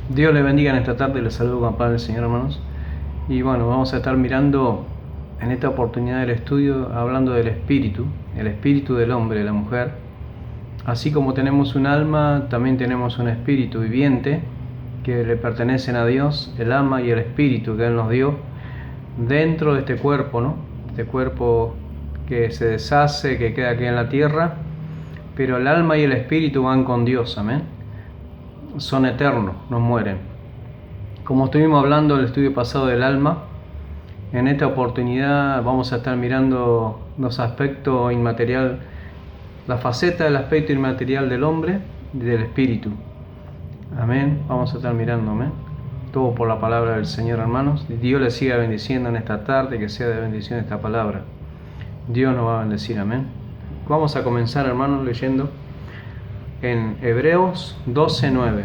Dios les bendiga en esta tarde, les saludo con paz del Señor, hermanos. Y bueno, vamos a estar mirando en esta oportunidad del estudio, hablando del espíritu, el espíritu del hombre, de la mujer. Así como tenemos un alma, también tenemos un espíritu viviente que le pertenecen a Dios, el alma y el espíritu que Él nos dio dentro de este cuerpo, ¿no? Este cuerpo que se deshace, que queda aquí en la tierra, pero el alma y el espíritu van con Dios, amén. Son eternos, no mueren. Como estuvimos hablando en el estudio pasado del alma, en esta oportunidad vamos a estar mirando los aspectos inmaterial, la faceta del aspecto inmaterial del hombre y del espíritu. Amén. Vamos a estar mirando, amén. Todo por la palabra del Señor, hermanos. Dios les siga bendiciendo en esta tarde, que sea de bendición esta palabra. Dios nos va a bendecir, amén. Vamos a comenzar, hermanos, leyendo en Hebreos 12:9.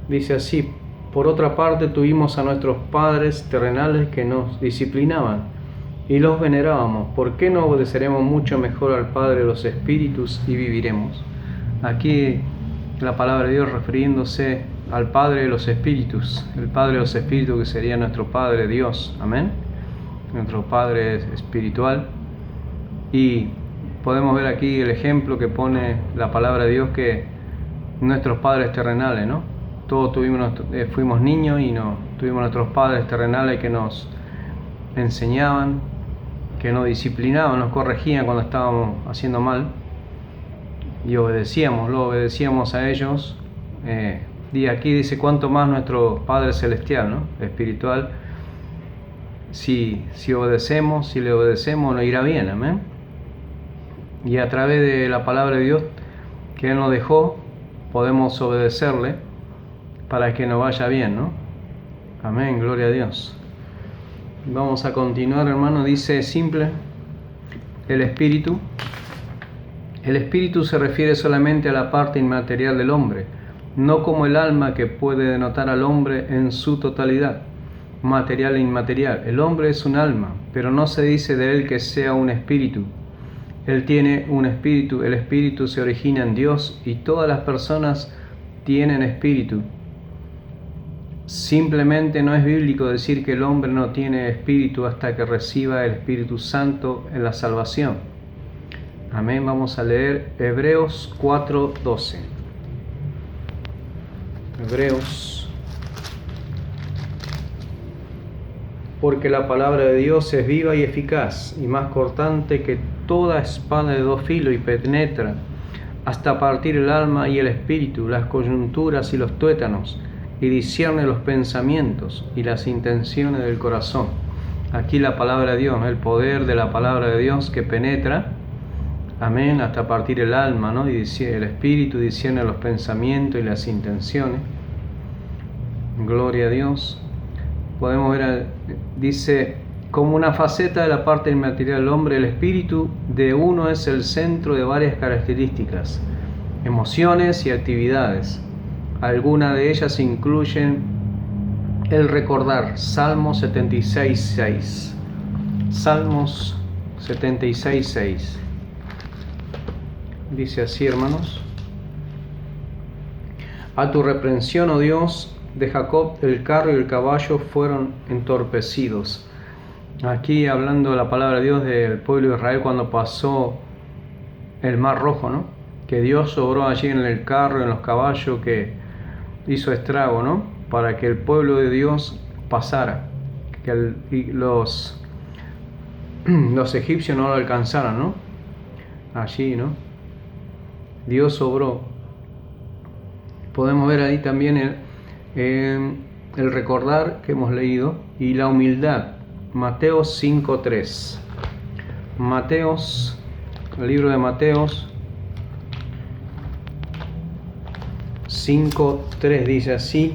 Dice así: por otra parte tuvimos a nuestros padres terrenales que nos disciplinaban y los venerábamos. ¿Por qué no obedeceremos mucho mejor al Padre de los Espíritus y viviremos? Aquí la palabra de Dios refiriéndose al Padre de los Espíritus, el Padre de los Espíritus que sería nuestro Padre Dios, amén, nuestro Padre espiritual. Y podemos ver aquí el ejemplo que pone la palabra de Dios, que nuestros padres terrenales, ¿no? Todos fuimos niños y tuvimos nuestros padres terrenales que nos enseñaban, que nos disciplinaban, nos corregían cuando estábamos haciendo mal y obedecíamos a ellos. Y aquí dice cuánto más nuestro Padre Celestial, ¿no? Espiritual. Si le obedecemos, nos irá bien, amén. Y a través de la palabra de Dios que Él nos dejó, podemos obedecerle para que nos vaya bien, ¿no? Amén, gloria a Dios. Vamos a continuar, hermano. Dice simple, el espíritu. El espíritu se refiere solamente a la parte inmaterial del hombre, no como el alma, que puede denotar al hombre en su totalidad, material e inmaterial. El hombre es un alma, pero no se dice de él que sea un espíritu. Él tiene un espíritu, el espíritu se origina en Dios y todas las personas tienen espíritu. Simplemente no es bíblico decir que el hombre no tiene espíritu hasta que reciba el Espíritu Santo en la salvación. Amén. Vamos a leer Hebreos 4:12. Hebreos. Porque la palabra de Dios es viva y eficaz, y más cortante que toda espada de dos filos, y penetra hasta partir el alma y el espíritu, las coyunturas y los tuétanos, y discierne los pensamientos y las intenciones del corazón. Aquí la palabra de Dios, ¿no? El poder de la palabra de Dios que penetra, amén, hasta partir el alma, ¿no? Y el espíritu discierne los pensamientos y las intenciones. Gloria a Dios. Podemos ver, dice, como una faceta de la parte inmaterial del hombre, el espíritu de uno es el centro de varias características, emociones y actividades. Algunas de ellas incluyen el recordar. Salmos 76:6. Salmos 76:6. Dice así, hermanos: a tu reprensión, oh Dios, de Jacob, el carro y el caballo fueron entorpecidos. Aquí hablando de la palabra de Dios del pueblo de Israel cuando pasó el Mar Rojo, ¿no? Que Dios obró allí en el carro y en los caballos, que hizo estrago, ¿no? Para que el pueblo de Dios pasara, que los egipcios no lo alcanzaran, ¿no? Allí, ¿no? Dios obró. Podemos ver ahí también el recordar que hemos leído y la humildad. Mateos 5:3. El libro de Mateos 5:3 dice así: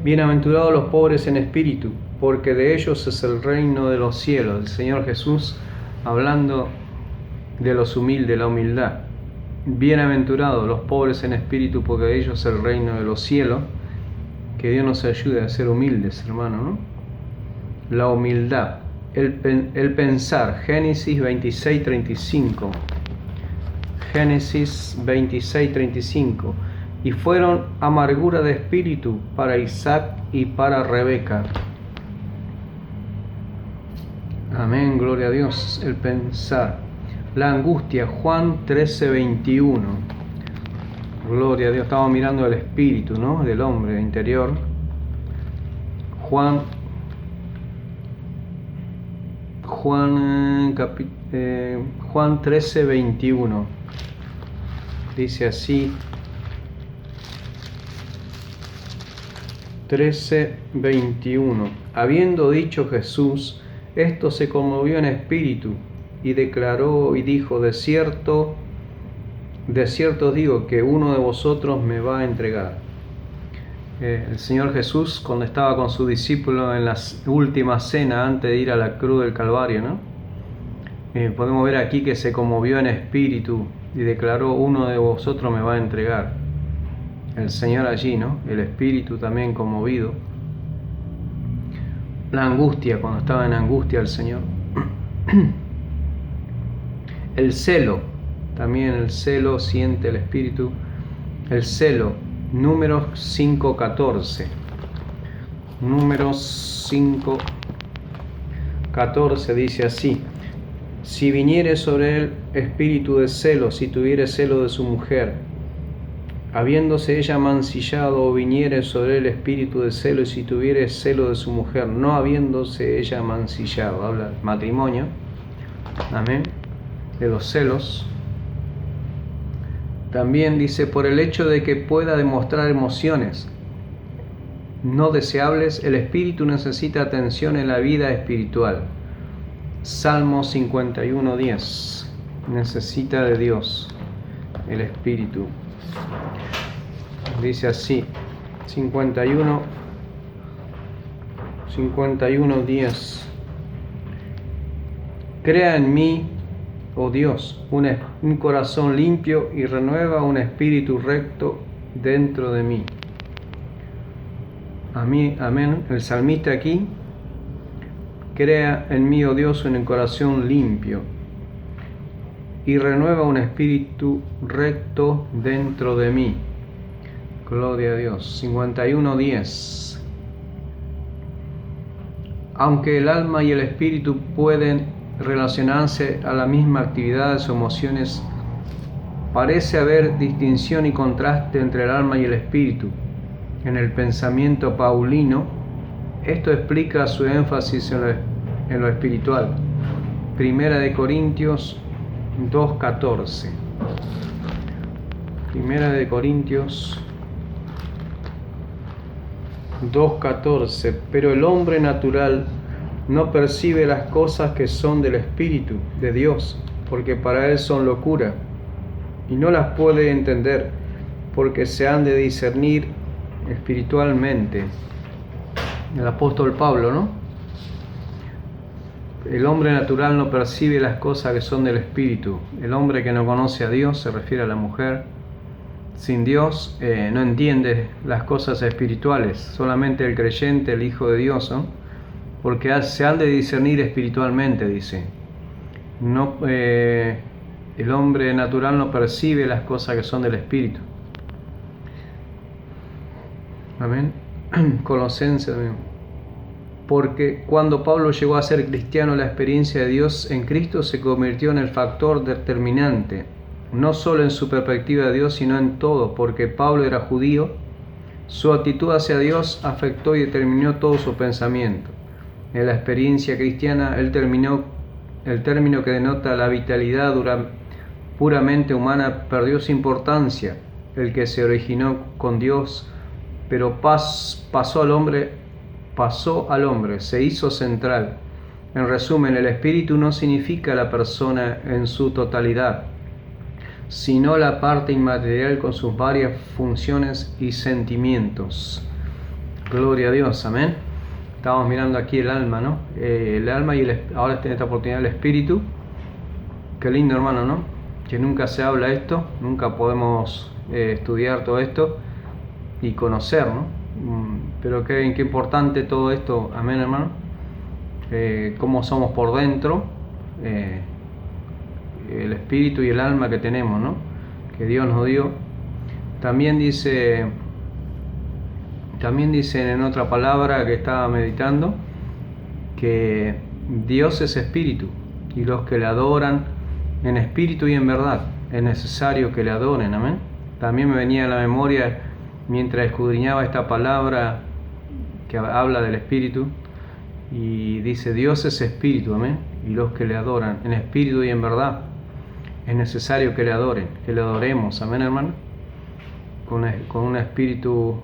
bienaventurados los pobres en espíritu, porque de ellos es el reino de los cielos. El Señor Jesús hablando de los humildes, la humildad. Bienaventurados los pobres en espíritu, porque de ellos es el reino de los cielos. Que Dios nos ayude a ser humildes, hermano, ¿no? La humildad, el pensar. Génesis 26:35. Génesis 26:35. y fueron amargura de espíritu para Isaac y para Rebeca. Amén, gloria a Dios. El pensar. La angustia, Juan 13:21. Gloria a Dios. Estamos mirando el espíritu, ¿no? Del hombre interior. Juan 13:21. Dice así. 13:21. Habiendo dicho Jesús, esto se conmovió en espíritu y declaró y dijo: de cierto os digo que uno de vosotros me va a entregar. El Señor Jesús, cuando estaba con sus discípulos en la última cena antes de ir a la cruz del Calvario, ¿no? Podemos ver aquí que se conmovió en espíritu y declaró: uno de vosotros me va a entregar. El Señor allí, ¿no? El espíritu también conmovido. La angustia, cuando estaba en angustia el Señor. El celo, también el celo siente el espíritu. El celo, Números 5:14. Números 5:14 dice así: si viniere sobre él espíritu de celo, si tuviere celo de su mujer, habiéndose ella mancillado, o viniere sobre él espíritu de celo, y si tuviere celo de su mujer, no habiéndose ella mancillado. Habla del matrimonio, amén, de los celos. También dice: por el hecho de que pueda demostrar emociones no deseables, el espíritu necesita atención en la vida espiritual. Salmo 51:10. Necesita de Dios el espíritu. Dice así, 51:10. Crea en mí, oh Dios, un corazón limpio y renueva un espíritu recto dentro de mí. Amén. El salmista aquí: crea en mí, oh Dios, un corazón limpio y renueva un espíritu recto dentro de mí. Gloria a Dios. 51:10. Aunque el alma y el espíritu pueden relacionarse a la misma actividad de sus emociones, parece haber distinción y contraste entre el alma y el espíritu. En el pensamiento paulino, esto explica su énfasis en lo espiritual. Primera de Corintios 2:14. Primera de Corintios 2:14. Pero el hombre natural no percibe las cosas que son del Espíritu de Dios, porque para él son locura, y no las puede entender, porque se han de discernir espiritualmente. El apóstol Pablo, ¿no? El hombre natural no percibe las cosas que son del Espíritu. El hombre que no conoce a Dios, se refiere a la mujer, sin Dios no entiende las cosas espirituales. Solamente el creyente, el Hijo de Dios, ¿no? Porque se han de discernir espiritualmente, dice. No, el hombre natural no percibe las cosas que son del Espíritu. Amén. Colosenses. Porque cuando Pablo llegó a ser cristiano, la experiencia de Dios en Cristo se convirtió en el factor determinante, no solo en su perspectiva de Dios, sino en todo. Porque Pablo era judío, su actitud hacia Dios afectó y determinó todo su pensamiento. En la experiencia cristiana, el término que denota la vitalidad puramente humana perdió su importancia. El que se originó con Dios, pero pasó al hombre, se hizo central. En resumen, el espíritu no significa la persona en su totalidad, sino la parte inmaterial con sus varias funciones y sentimientos. Gloria a Dios, amén. Estamos mirando aquí el alma, ¿no? El alma y ahora tiene esta oportunidad el espíritu. Qué lindo, hermano, ¿no? Que nunca se habla esto, nunca podemos estudiar todo esto y conocer, ¿no? Pero qué importante todo esto, amén, hermano. Cómo somos por dentro, el espíritu y el alma que tenemos, ¿no? Que Dios nos dio. También dice en otra palabra que estaba meditando que Dios es espíritu y los que le adoran en espíritu y en verdad es necesario que le adoren. Amén. También me venía a la memoria mientras escudriñaba esta palabra que habla del espíritu y dice Dios es espíritu. Amén. Y los que le adoran en espíritu y en verdad es necesario que le adoren, que le adoremos. Amén, hermano. Con un espíritu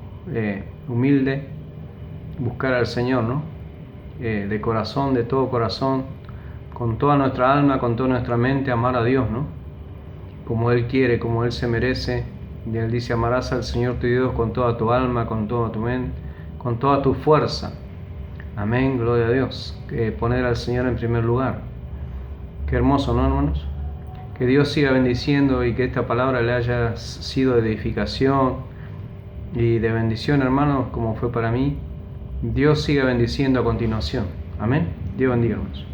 humilde, buscar al Señor, ¿no? De corazón, de todo corazón, con toda nuestra alma, con toda nuestra mente, amar a Dios, ¿no? Como Él quiere, como Él se merece. Y Él dice, amarás al Señor tu Dios con toda tu alma, con toda tu mente, con toda tu fuerza. Amén, gloria a Dios. Poner al Señor en primer lugar. Qué hermoso, ¿no, hermanos? Que Dios siga bendiciendo y que esta palabra le haya sido de edificación y de bendición, hermanos, como fue para mí. Dios siga bendiciendo a continuación. Amén. Dios bendiga, hermanos.